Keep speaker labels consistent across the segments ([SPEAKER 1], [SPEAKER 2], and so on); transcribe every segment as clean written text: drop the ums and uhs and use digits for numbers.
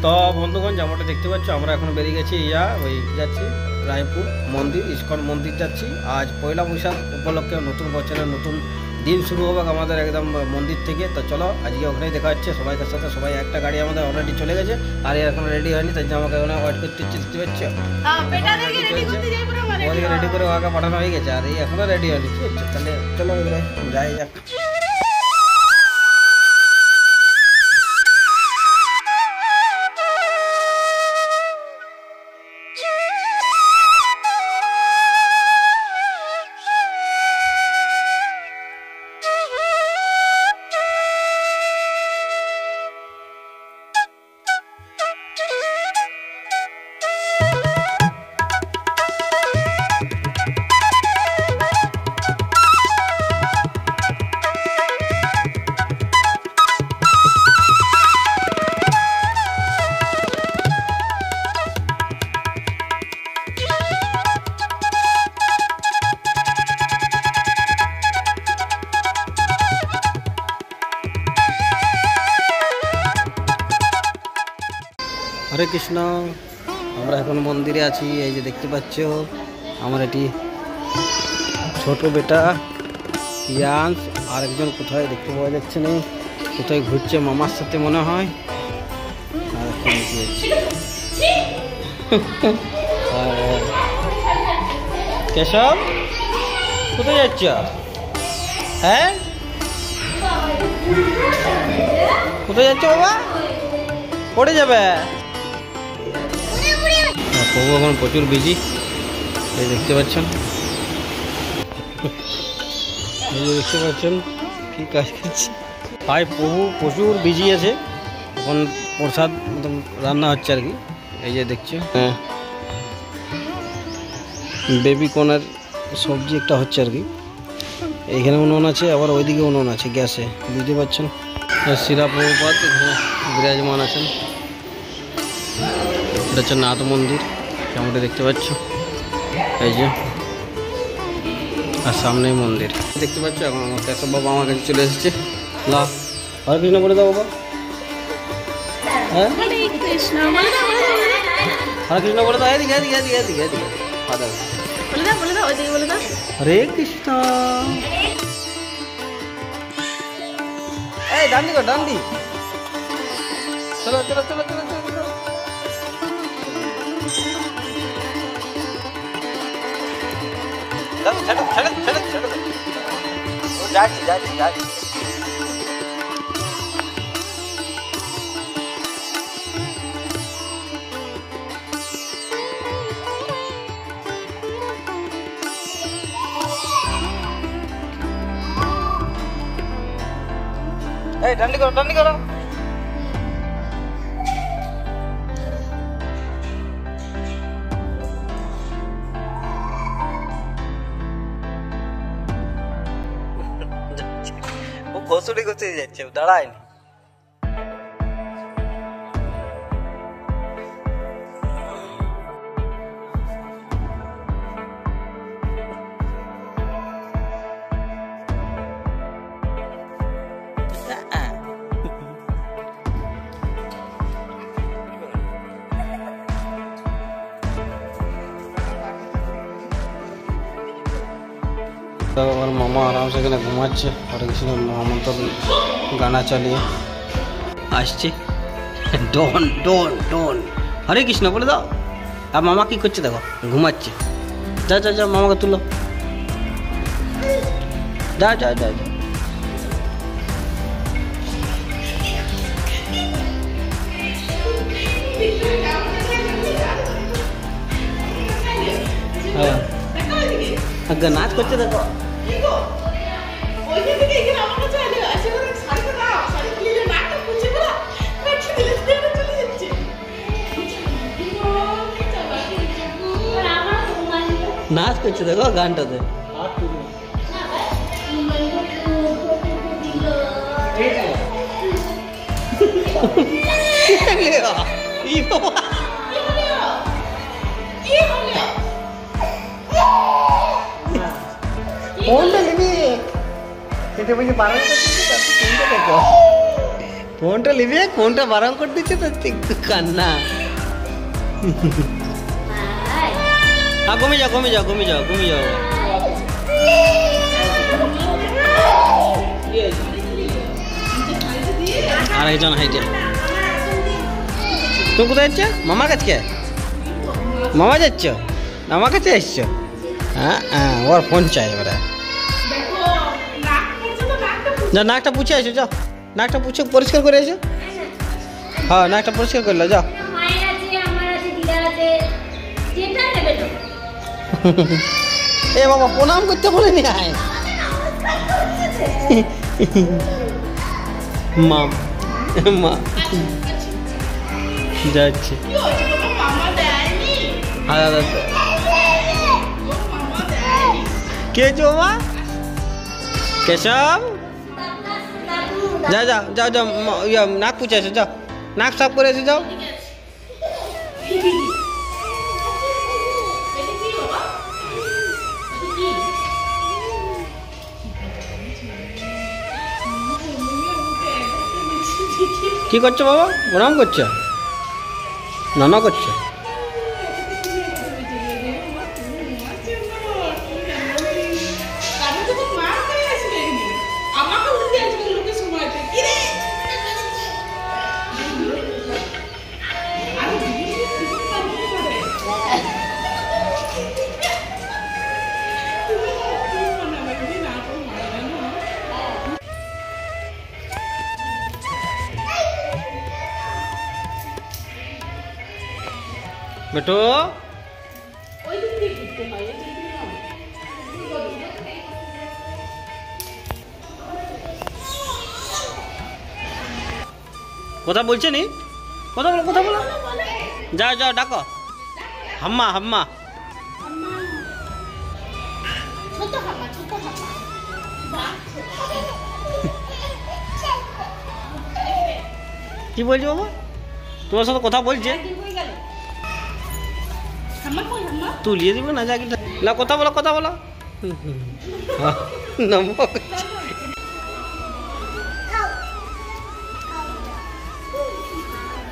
[SPEAKER 1] তো বন্ধুগণ যেমনটা দেখতে পাচ্ছ আমরা এখন বেরিয়ে গেছি যাচ্ছি রায়পুর মন্দির, ইস্কন মন্দির যাচ্ছি। আজ পয়লা বৈশাখ উপলক্ষে নতুন বছরের নতুন দিন শুরু হবে আমাদের একদম মন্দির থেকে। তো চলো আজকে ওখানেই দেখা হচ্ছে সবাইকার সাথে। সবাই একটা গাড়ি আমাদের অলরেডি চলে গেছে, আর এখন রেডি হয়নি, তাই জন্য আমাকে ওখানে ওয়েট করতে হচ্ছে। দেখতে পাচ্ছ ওদেরকে রেডি করে ওকে পাঠানো হয়ে গেছে, আর এই এখনও রেডি হয়নি। ঠিক আছে, তাহলে চলো যাই যাক। হরে কৃষ্ণ, আমরা এখন মন্দিরে আছি। এই যে দেখতে পাচ্ছ আমার এটি ছোট বেটা ইয়ান্স, আর একজন কোথায় দেখতে পাওয়া যাচ্ছে না, কোথায় ঘুরছে মামার সাথে মনে হয়। আর কেশব কোথায় যাচ্ছ? হ্যাঁ কোথায় যাচ্ছ বাবা? পড়ে যাবে। প্রভু এখন প্রচুর বিজি, এই দেখতে পাচ্ছেন, এই যে দেখতে পাচ্ছেন কি কাজ করছে ভাই। প্রভু প্রচুর বিজি আছে, এখন প্রসাদ রান্না হচ্ছে আর কি। এই যে দেখছো বেবি কর্নের সবজি একটা হচ্ছে আর কি। এইখানে উনুন আছে, আবার ওইদিকে উনুন আছে গ্যাসে, বুঝতে পারছেন। শিলা প্রভুপাদ এখানে বিরাজমান আছেন। এটা হচ্ছে নাথ মন্দির, যেমনটা দেখতে পাচ্ছ। এই যে আর সামনেই মন্দির দেখতে পাচ্ছ। এখন আমার কেশব বাবা আমার কাছে চলে এসেছে। লা হরে কৃষ্ণ বলে দাও বাবা। হ্যাঁ হরে কৃষ্ণ বলে দাও, এদিকে এদিকে এদিকে এদিকে এদিকে বলে দাও, ওইদিকে বলে দাও হরে কৃষ্ণ। এই ডান্ডি কর, ডান্ডি। চলো চলো চলো চলো চলো চলো। ছেড়ে ছেড়ে ছেড়ে ছেড়ে যাচ্ছি যাচ্ছি যাচ্ছি। এই ডান্ডি করো, ডান্ডি করো। ও ঘোষণি করতে যাচ্ছে, দাঁড়ায়নি। আমার মামা আরামসে এখানে ঘুমাচ্ছে, হরে কৃষ্ণ মহামন্ত্র গানা চালিয়ে আসছে। ডন ডন ডন হরে কৃষ্ণ বলে দাও। আর মামা কি করছে দেখো, ঘুমাচ্ছে। যা যা যা মামাকে তুলো, যা যা যা যা। নাচ করছে দেখো। নাচ করছে দেখো গানটাতে। কোনটা নিবি? এটা বুঝি বানাতে দেখো ফোনটা নিবে, ফোনটা বারণ করে দিচ্ছে তো একটু কান্না। ঘুমিয়ে যাও, ঘুমিয়ে যাও, ঘুমিয়ে যাও, ঘুমিয়ে যাও। আর একজন হাইটে। তুমি কোথায় যাচ্ছ? মামার কাছে? মামা যাচ্ছ? আমার কাছে এসছো? হ্যাঁ হ্যাঁ, ওর ফোন চাই ওরা। যা নাকটা পুছে আসো, যাও নাকটা পুছে পরিষ্কার করে এসো। হ্যাঁ নাকটা পরিষ্কার করলো, যাও। এ বাবা প্রণাম করতে বলিনি। আয় মা মা যাচ্ছে। কে বাবা? কেশব, যাও যাও যাও যাও, নাক পুছে এসো, যাও নাক সাফ করে এসে যাও। কি করছো বাবা? প্রণাম করছো? নানা করছো? বেটো কথা বলছে নি? কথা বলো, কথা বলো। যাও যাও ডাকো, হাম্মা হাম্মা। কি বলছো বাবা? তোমার সাথে কথা বলছে? তুলিয়ে দিবে না, যাকে না কথা বলো, কথা বলো।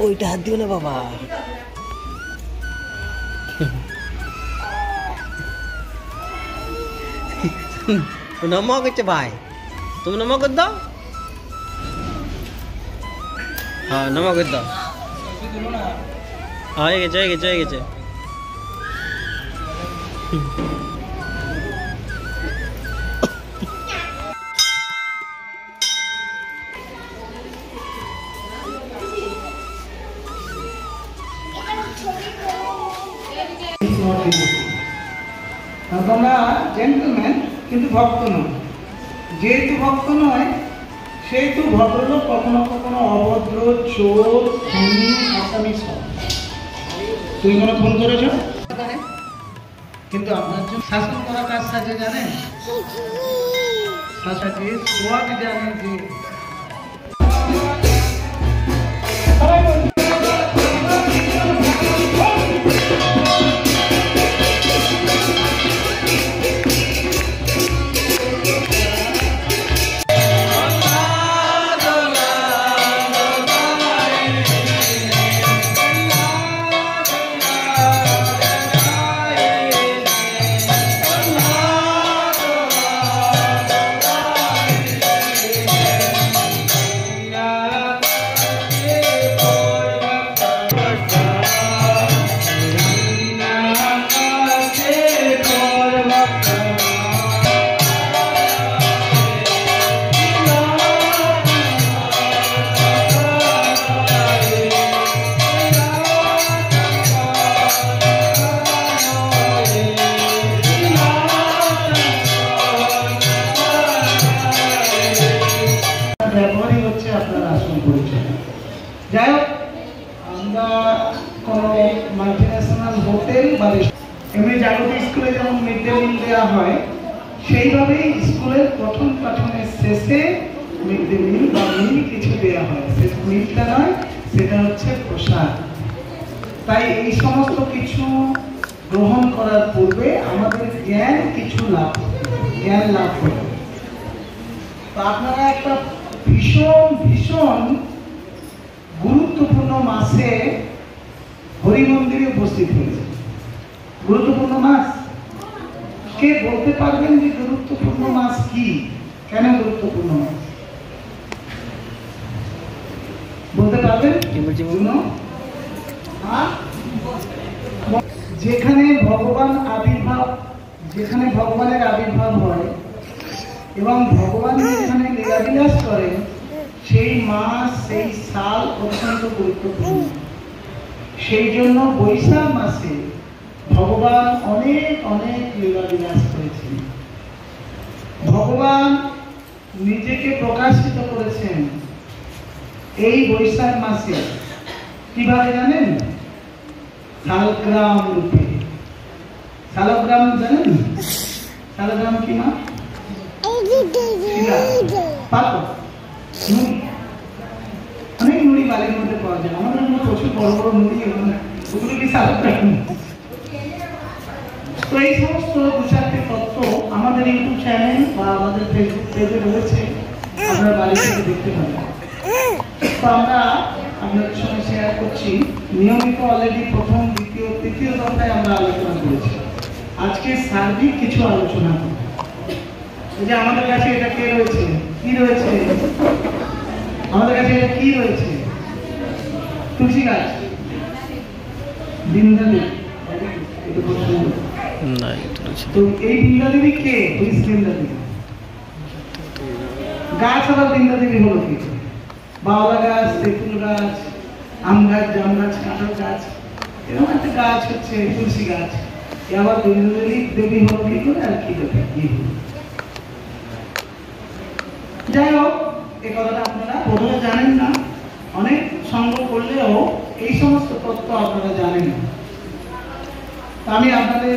[SPEAKER 1] ওইটা হাত দিও না বাবা। নমো করছে ভাই, তুমি নমো করে দাও। হ্যাঁ নমো করে দাও। হয়ে গেছে, হয়ে গেছে, হয়ে গেছে।
[SPEAKER 2] তোমরা জেন্টলম্যান কিন্তু ভক্ত নয়। যেহেতু ভক্ত নয় সেহেতু ভদ্রলোক কখনো কখনো অভদ্র, চোর, খুনি, আসামি সব। তুই কোনো ফোন করেছ? কিন্তু আপনার জন্য শাসন করা কাজ সাজে জানেন, সাজে সোয়াগ জানে যে ব্যবহারই হচ্ছে আপনার আসল পরিচয়। যাই হোক, আমরা কোনো মাল্টিন্যাশনাল হোটেল বা এমনি জাগতিক স্কুলে যেমন মিড ডে মিল দেওয়া হয়, সেইভাবেই স্কুলের পঠন পাঠনের শেষে মিড ডে মিল বা মিল কিছু দেওয়া হয়। সে মিলটা নয়, সেটা হচ্ছে প্রসাদ। তাই এই সমস্ত কিছু গ্রহণ করার পূর্বে আমাদের জ্ঞান কিছু লাভ হবে। তো আপনারা একটা ভীষণ ভীষণ গুরুত্বপূর্ণ মাসে হরি মন্দিরে উপস্থিত হয়েছে। গুরুত্বপূর্ণ মাস কে বলতে পারবেন যে গুরুত্বপূর্ণ মাস কি, কেন গুরুত্বপূর্ণ মাস বলতে পারবেন? যেখানে ভগবানের আবির্ভাব হয় এবং ভগবান যেখানে লীলাবিলাস করেন, সেই মাস সেই সাল অত্যন্ত গুরুত্বপূর্ণ। সেই জন্য বৈশাখ মাসে ভগবান অনেক অনেক লীলাবিলাস করেছেন। ভগবান নিজেকে প্রকাশিত করেছেন এই বৈশাখ মাসে। কিভাবে জানেন? শালগ্রাম রূপে। শালগ্রাম জানেন? শালগ্রাম কি মা? অনেক নুড়ি বালির মধ্যে পাওয়া যায়। আমাদের প্রচুর বড় বড় নুড়ি, ওগুলো কি শালগ্রাম? তো এই সমস্ত দু চারটে তথ্য আমাদের ইউটিউব চ্যানেল বা আমাদের ফেসবুক পেজে রয়েছে, আপনারা বাড়ি থেকে দেখতে পাবেন। তো আমরা আপনাদের সঙ্গে শেয়ার করছি। নিয়মিত অলরেডি প্রথম, দ্বিতীয়, তৃতীয় দফায় আমরা আলোচনা করেছি। আজকে সার্বিক কিছু আলোচনা করব। এই যে আমাদের কাছে এটা কে রয়েছে, কি রয়েছে? আমাদের কাছে এটা কি রয়েছে? তুলসী গাছ, বৃন্দাদেবী। তো এই বৃন্দাদেবী কে? বৃন্দাদেবী গাছ। আবার বৃন্দাদেবী হলো কি? বাওলা গাছ, তেঁতুল গাছ, আম গাছ, জাম গাছ, কাঁঠাল গাছ, এরকম একটা গাছ হচ্ছে তুলসী গাছ। আবার বৃন্দাদেবী দেবী হলো কি করে? আর কি দেবে? যাই হোক, এই কথাটা আপনারা প্রথমে জানেন না, অনেক সঙ্গ করলেও এই সমস্ত তথ্য আপনারা জানেন না। আমি আপনাদের